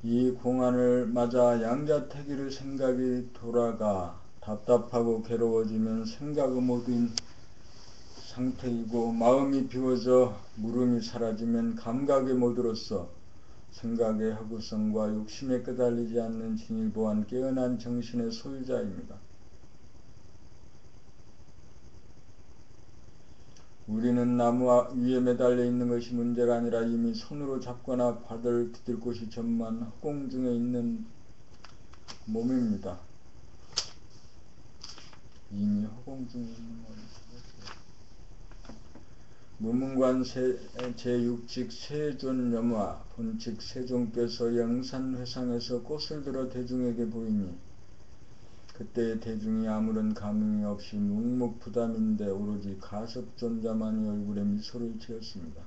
이 공안을 맞아 양자택일의 생각이 돌아가 답답하고 괴로워지면 생각의 모든 상태이고, 마음이 비워져 물음이 사라지면 감각의 모드로서 생각의 허구성과 욕심에 끄달리지 않는 진일보한 깨어난 정신의 소유자입니다. 우리는 나무 위에 매달려 있는 것이 문제가 아니라 이미 손으로 잡거나 발을 디딜 곳이 전무한 허공 중에 있는 몸입니다. 이미 허공 중에 있는 몸입니다. 무문관 제6직 세존염화 본칙 세존께서 영산회상에서 꽃을 들어 대중에게 보이니 그때의 대중이 아무런 감흥이 없이 묵묵부담인데 오로지 가섭존자만이 얼굴에 미소를 지었습니다.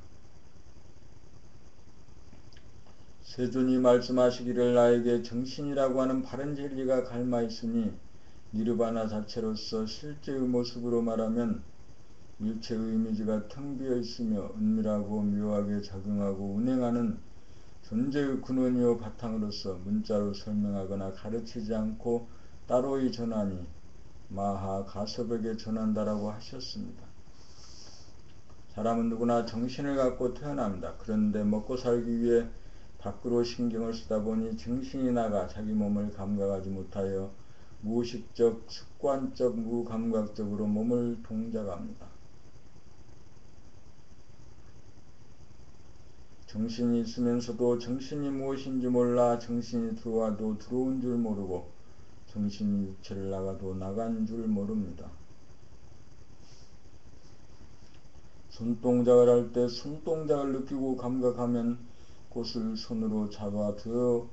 세존이 말씀하시기를 나에게 정신이라고 하는 바른 진리가 갈마 있으니 니르바나 자체로서 실제의 모습으로 말하면 일체의 이미지가 텅 비어 있으며 은밀하고 묘하게 작용하고 운행하는 존재의 근원이요 바탕으로서 문자로 설명하거나 가르치지 않고 따로이 전하니 마하 가섭에게 전한다라고 하셨습니다. 사람은 누구나 정신을 갖고 태어납니다. 그런데 먹고 살기 위해 밖으로 신경을 쓰다 보니 정신이 나가 자기 몸을 감각하지 못하여 무의식적, 습관적, 무감각적으로 몸을 동작합니다. 정신이 있으면서도 정신이 무엇인지 몰라 정신이 들어와도 들어온 줄 모르고 정신이 육체를 나가도 나간 줄 모릅니다. 손동작을 할 때 손동작을 느끼고 감각하면 꽃을 손으로 잡아 들어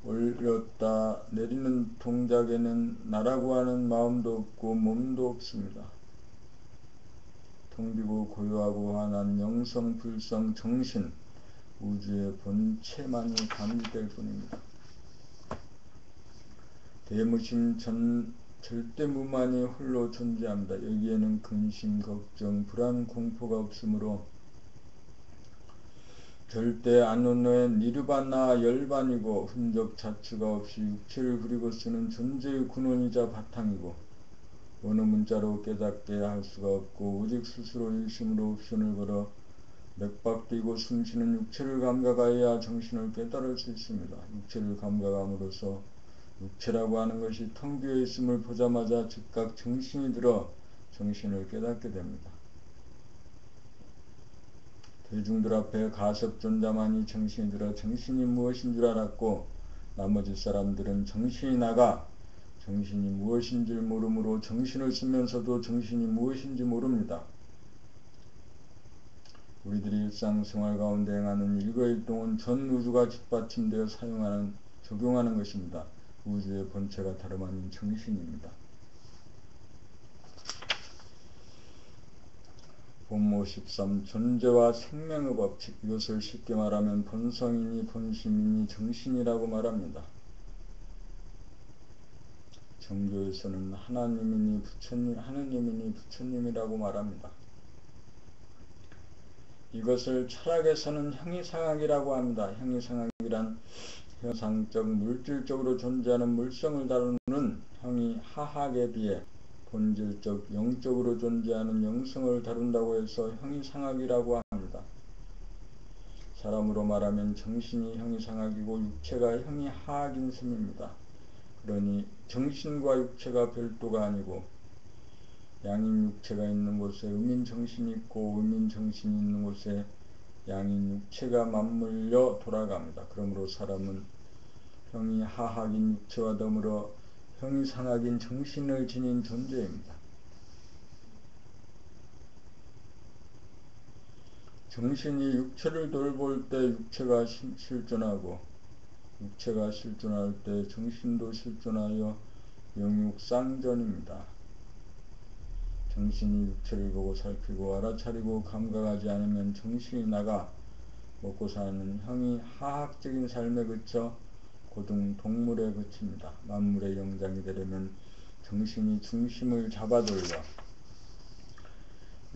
올렸다 내리는 동작에는 나라고 하는 마음도 없고 몸도 없습니다. 텅 비고 고요하고 환한 영성, 불성, 정신, 우주의 본체만이 감지될 뿐입니다. 대무심 절대무만이 홀로 존재합니다. 여기에는 근심, 걱정, 불안, 공포가 없으므로 절대 안온노의 니르바나 열반이고 흔적 자취가 없이 육체를 그리고 쓰는 존재의 근원이자 바탕이고 어느 문자로 깨닫게 할 수가 없고 오직 스스로 일심으로 옵션을 걸어 맥박 뛰고 숨쉬는 육체를 감각하여야 정신을 깨달을 수 있습니다. 육체를 감각함으로써 육체라고 하는 것이 텅 비어 있음을 보자마자 즉각 정신이 들어 정신을 깨닫게 됩니다. 대중들 앞에 가섭존자만이 정신이 들어 정신이 무엇인 줄 알았고 나머지 사람들은 정신이 나가 정신이 무엇인지 모르므로 정신을 쓰면서도 정신이 무엇인지 모릅니다. 우리들이 일상생활 가운데 행하는 일거일동은 전 우주가 뒷받침되어 적용하는 것입니다. 우주의 본체가 다름 아닌 정신입니다. 본모 13 존재와 생명의 법칙, 이것을 쉽게 말하면 본성이니 본심이니 정신이라고 말합니다. 정교에서는 하나님이니 부처님이라고 말합니다. 이것을 철학에서는 형이상학이라고 합니다. 형이상학이란 형상적 물질적으로 존재하는 물성을 다루는 형이하학에 비해 본질적 영적으로 존재하는 영성을 다룬다고 해서 형이상학이라고 합니다. 사람으로 말하면 정신이 형이상학이고 육체가 형이하학인 셈입니다. 그러니 정신과 육체가 별도가 아니고 양인 육체가 있는 곳에 음인정신이 있고 음인정신이 있는 곳에 양인 육체가 맞물려 돌아갑니다. 그러므로 사람은 형이하학인 육체와 더불어 형이상학인 정신을 지닌 존재입니다. 정신이 육체를 돌볼 때 육체가 실존하고 육체가 실존할 때 정신도 실존하여 영육상전입니다. 정신이 육체를 보고 살피고 알아차리고 감각하지 않으면 정신이 나가 먹고 사는 형이하학적인 삶에 그쳐 고등 동물에 그칩니다. 만물의 영장이 되려면 정신이 중심을 잡아돌려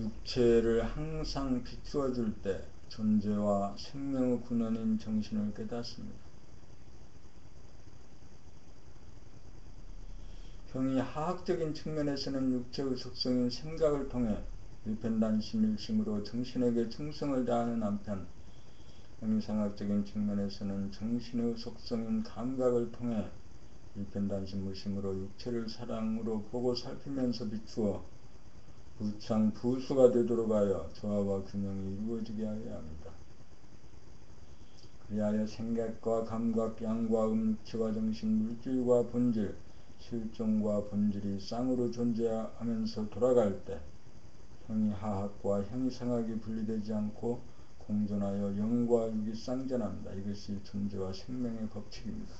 육체를 항상 비추어 줄 때 존재와 생명의 근원인 정신을 깨닫습니다. 형이 하학적인 측면에서는 육체의 속성인 생각을 통해 일편단심일심으로 정신에게 충성을 다하는 한편, 형이상학적인 측면에서는 정신의 속성인 감각을 통해 일편단심무심으로 육체를 사랑으로 보고 살피면서 비추어 부창 부수가 되도록 하여 조화와 균형이 이루어지게 하여야 합니다. 그리하여 생각과 감각, 양과 육체와 정신, 물질과 본질, 실종과 본질이 쌍으로 존재하면서 돌아갈 때 형이 하학과 형이 상학이 분리되지 않고 공존하여 영과 육이 쌍전합니다. 이것이 존재와 생명의 법칙입니다.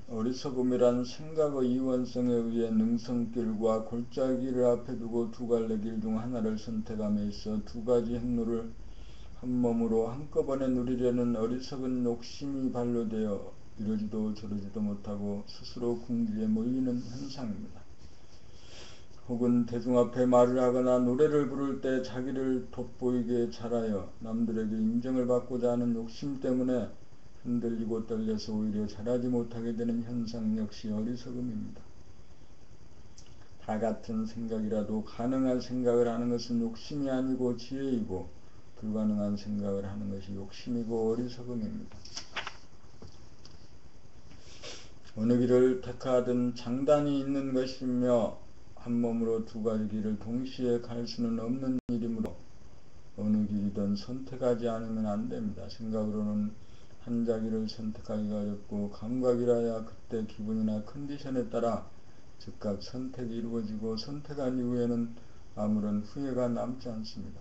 어리석음이란 생각의 이원성에 의해 능성길과 골짜기를 앞에 두고 두 갈래 길 중 하나를 선택함에 있어 두 가지 행로를 한 몸으로 한꺼번에 누리려는 어리석은 욕심이 발로되어 이러지도 저러지도 못하고 스스로 궁지에 몰리는 현상입니다. 혹은 대중 앞에 말을 하거나 노래를 부를 때 자기를 돋보이게 잘하여 남들에게 인정을 받고자 하는 욕심 때문에 흔들리고 떨려서 오히려 잘하지 못하게 되는 현상 역시 어리석음입니다. 다 같은 생각이라도 가능한 생각을 하는 것은 욕심이 아니고 지혜이고 불가능한 생각을 하는 것이 욕심이고 어리석음입니다. 어느 길을 택하든 장단이 있는 것이며 한 몸으로 두 가지 길을 동시에 갈 수는 없는 일이므로 어느 길이든 선택하지 않으면 안 됩니다. 생각으로는 한 자기를 선택하기가 어렵고 감각이라야 그때 기분이나 컨디션에 따라 즉각 선택이 이루어지고 선택한 이후에는 아무런 후회가 남지 않습니다.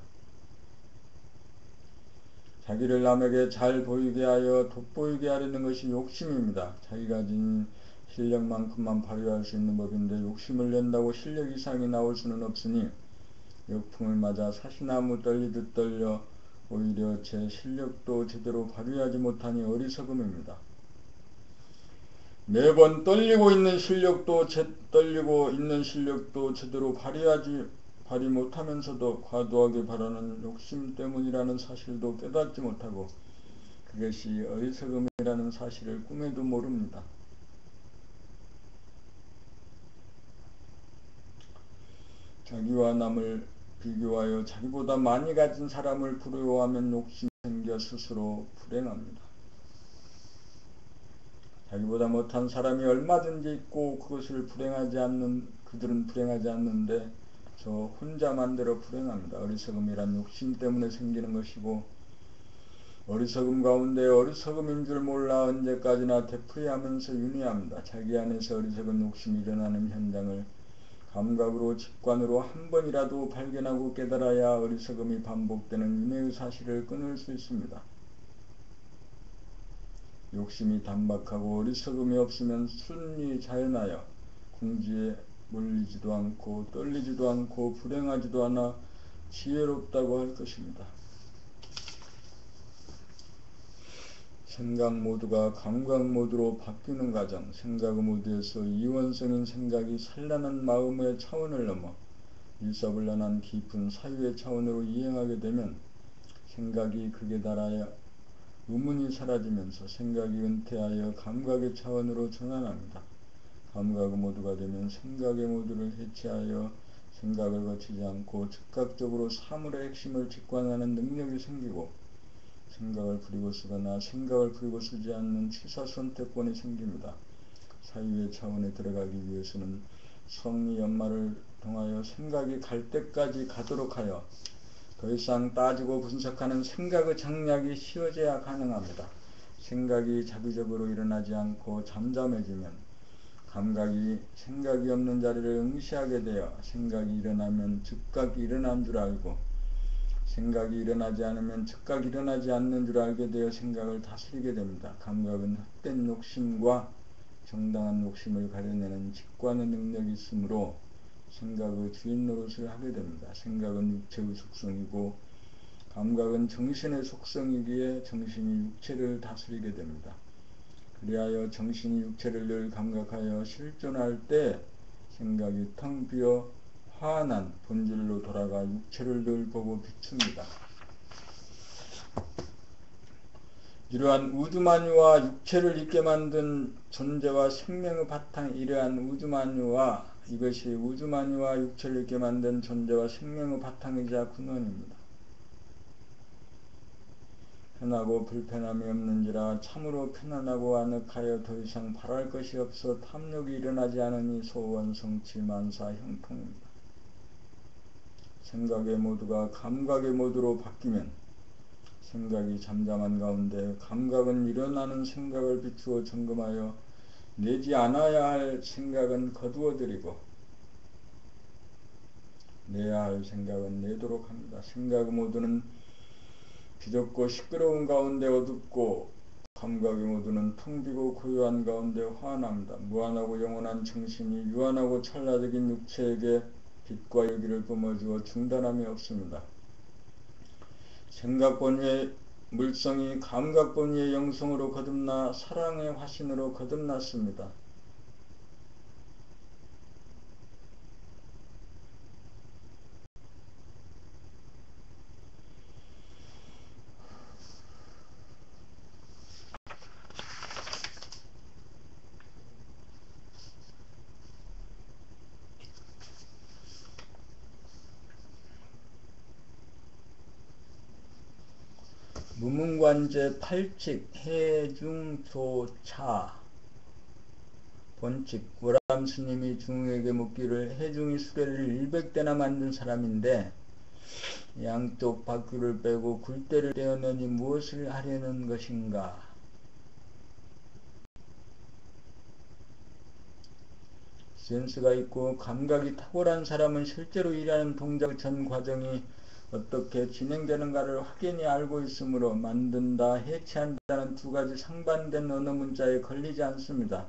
자기를 남에게 잘 보이게 하여 돋보이게 하려는 것이 욕심입니다. 자기가 지닌 실력만큼만 발휘할 수 있는 법인데 욕심을 낸다고 실력 이상이 나올 수는 없으니 역풍을 맞아 사시나무 떨리듯 떨려 오히려 제 실력도 제대로 발휘하지 못하니 어리석음입니다. 매번 떨리고 있는 실력도 제대로 발휘 못하면서도 과도하게 바라는 욕심 때문이라는 사실도 깨닫지 못하고 그것이 어리석음이라는 사실을 꿈에도 모릅니다. 자기와 남을 비교하여 자기보다 많이 가진 사람을 부러워하면 욕심이 생겨 스스로 불행합니다. 자기보다 못한 사람이 얼마든지 있고 그들은 불행하지 않는데 저 혼자 만들어 불행합니다. 어리석음이란 욕심 때문에 생기는 것이고 어리석음 가운데 어리석음인 줄 몰라 언제까지나 되풀이하면서 윤회합니다. 자기 안에서 어리석은 욕심이 일어나는 현장을 감각으로 직관으로 한 번이라도 발견하고 깨달아야 어리석음이 반복되는 윤회의 사실을 끊을 수 있습니다. 욕심이 단박하고 어리석음이 없으면 순리 자연하여 궁지에 몰리지도 않고 떨리지도 않고 불행하지도 않아 지혜롭다고 할 것입니다. 생각 모드가 감각 모드로 바뀌는 과정, 생각 모드에서 이원성인 생각이 산란한 마음의 차원을 넘어 일사불란한 깊은 사유의 차원으로 이행하게 되면 생각이 극에 달하여 의문이 사라지면서 생각이 은퇴하여 감각의 차원으로 전환합니다. 감각 모드가 되면 생각의 모드를 해체하여 생각을 거치지 않고 즉각적으로 사물의 핵심을 직관하는 능력이 생기고 생각을 부리고 쓰거나 생각을 부리고 쓰지 않는 취사 선택권이 생깁니다. 사유의 차원에 들어가기 위해서는 성리 연마를 통하여 생각이 갈 때까지 가도록 하여 더 이상 따지고 분석하는 생각의 장략이 쉬워져야 가능합니다. 생각이 자기적으로 일어나지 않고 잠잠해지면 감각이 생각이 없는 자리를 응시하게 되어 생각이 일어나면 즉각 일어난 줄 알고 생각이 일어나지 않으면 즉각 일어나지 않는 줄 알게 되어 생각을 다스리게 됩니다. 감각은 헛된 욕심과 정당한 욕심을 가려내는 직관의 능력이 있으므로 생각의 주인 노릇을 하게 됩니다. 생각은 육체의 속성이고 감각은 정신의 속성이기에 정신이 육체를 다스리게 됩니다. 그리하여 정신이 육체를 늘 감각하여 실존할 때 생각이 텅 비어 화난 본질로 돌아가 육체를 늘 보고 비춥니다. 이러한 우주만유와 육체를 있게 만든 존재와 생명의 바탕, 이러한 우주만유와 이것이 우주만유와 육체를 있게 만든 존재와 생명의 바탕이자 근원입니다. 편하고 불편함이 없는지라 참으로 편안하고 아늑하여 더 이상 바랄 것이 없어 탐욕이 일어나지 않으니 소원 성취 만사 형통입니다. 생각의 모두가 감각의 모두로 바뀌면 생각이 잠잠한 가운데 감각은 일어나는 생각을 비추어 점검하여 내지 않아야 할 생각은 거두어들이고 내야 할 생각은 내도록 합니다. 생각의 모두는 비좁고 시끄러운 가운데 어둡고 감각의 모두는 텅 비고 고요한 가운데 환합니다. 무한하고 영원한 정신이 유한하고 찰나적인 육체에게 빛과 열기를 뿜어주어 중단함이 없습니다. 생각본위의 물성이 감각본위의 영성으로 거듭나 사랑의 화신으로 거듭났습니다. 무문관제 8칙 해중조차 본칙 고람 스님이 중에게 묻기를 해중이 수레를 100대나 만든 사람인데 양쪽 바퀴를 빼고 굴대를 떼어내니 무엇을 하려는 것인가? 센스가 있고 감각이 탁월한 사람은 실제로 일하는 동작의 전 과정이 어떻게 진행되는가를 확연히 알고 있으므로 만든다, 해체한다는 두 가지 상반된 언어 문자에 걸리지 않습니다.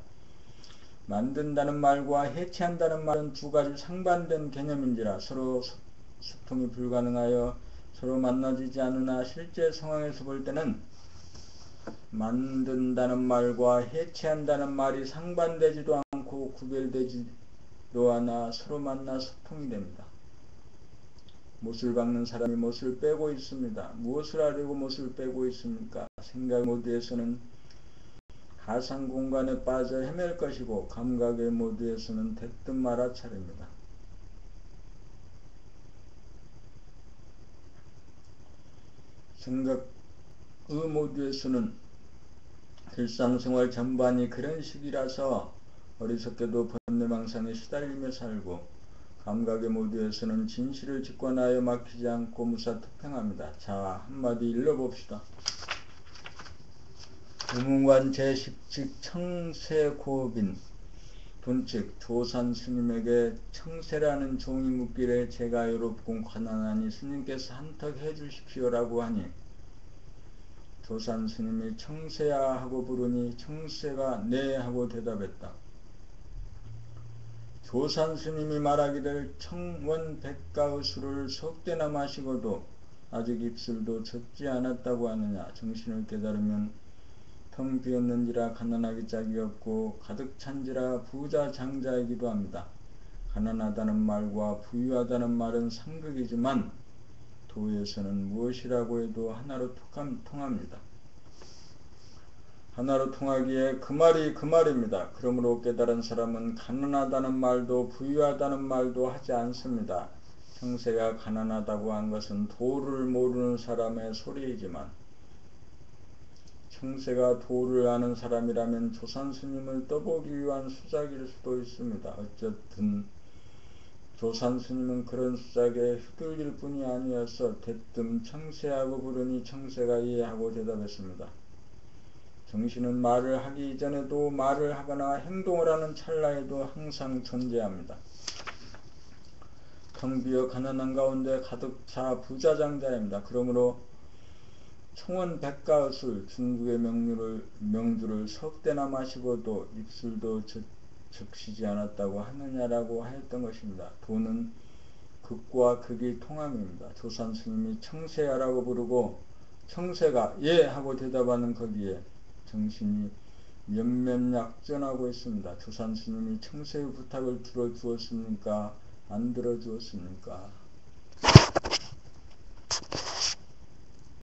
만든다는 말과 해체한다는 말은 두 가지 상반된 개념인지라 서로 소통이 불가능하여 서로 만나지지 않으나 실제 상황에서 볼 때는 만든다는 말과 해체한다는 말이 상반되지도 않고 구별되지도 않아 서로 만나 소통이 됩니다. 못을 박는 사람이 못을 빼고 있습니다. 무엇을 하려고 못을 빼고 있습니까? 생각 모드에서는 가상 공간에 빠져 헤맬 것이고 감각의 모드에서는 대뜸 말아 차립니다. 생각의 모드에서는 일상생활 전반이 그런 식이라서 어리석게도 번뇌망상에 시달리며 살고 감각의 모드에서는 진실을 직관하여 막히지 않고 무사투평합니다. 자, 한마디 읽어봅시다. 무문관 제10칙 청세고빈 본칙 조산 스님에게 청세라는 종이 묻기를 제가 외롭고 가난하니 스님께서 한턱 해주십시오라고 하니 조산 스님이 청세야 하고 부르니 청세가 네 하고 대답했다. 조산 스님이 말하기를 청원백가의 술을 석대나 마시고도 아직 입술도 젖지 않았다고 하느냐. 정신을 깨달으면 텅 비었는지라 가난하기 짝이 없고 가득 찬지라 부자 장자이기도 합니다. 가난하다는 말과 부유하다는 말은 상극이지만 도에서는 무엇이라고 해도 하나로 통합니다. 하나로 통하기에 그 말이 그 말입니다. 그러므로 깨달은 사람은 가난하다는 말도 부유하다는 말도 하지 않습니다. 청세가 가난하다고 한 것은 도를 모르는 사람의 소리이지만 청세가 도를 아는 사람이라면 조산 스님을 떠보기 위한 수작일 수도 있습니다. 어쨌든 조산스님은 그런 수작에 휘둘릴 뿐이 아니어서 대뜸 청세하고 부르니 청세가 이해하고 대답했습니다. 정신은 말을 하기 이전에도 말을 하거나 행동을 하는 찰나에도 항상 존재합니다. 텅 비어 가난한 가운데 가득 차 부자장자입니다. 그러므로 총원 백가술 중국의 명주를 석대나 마시고도 입술도 적시지 않았다고 하느냐라고 하였던 것입니다. 돈은 극과 극이 통함입니다. 조산 스님이 청세야라고 부르고 청세가 예 하고 대답하는 거기에 정신이 몇몇 약전하고 있습니다. 조산 스님이 청세의 부탁을 들어주었습니까? 안 들어주었습니까?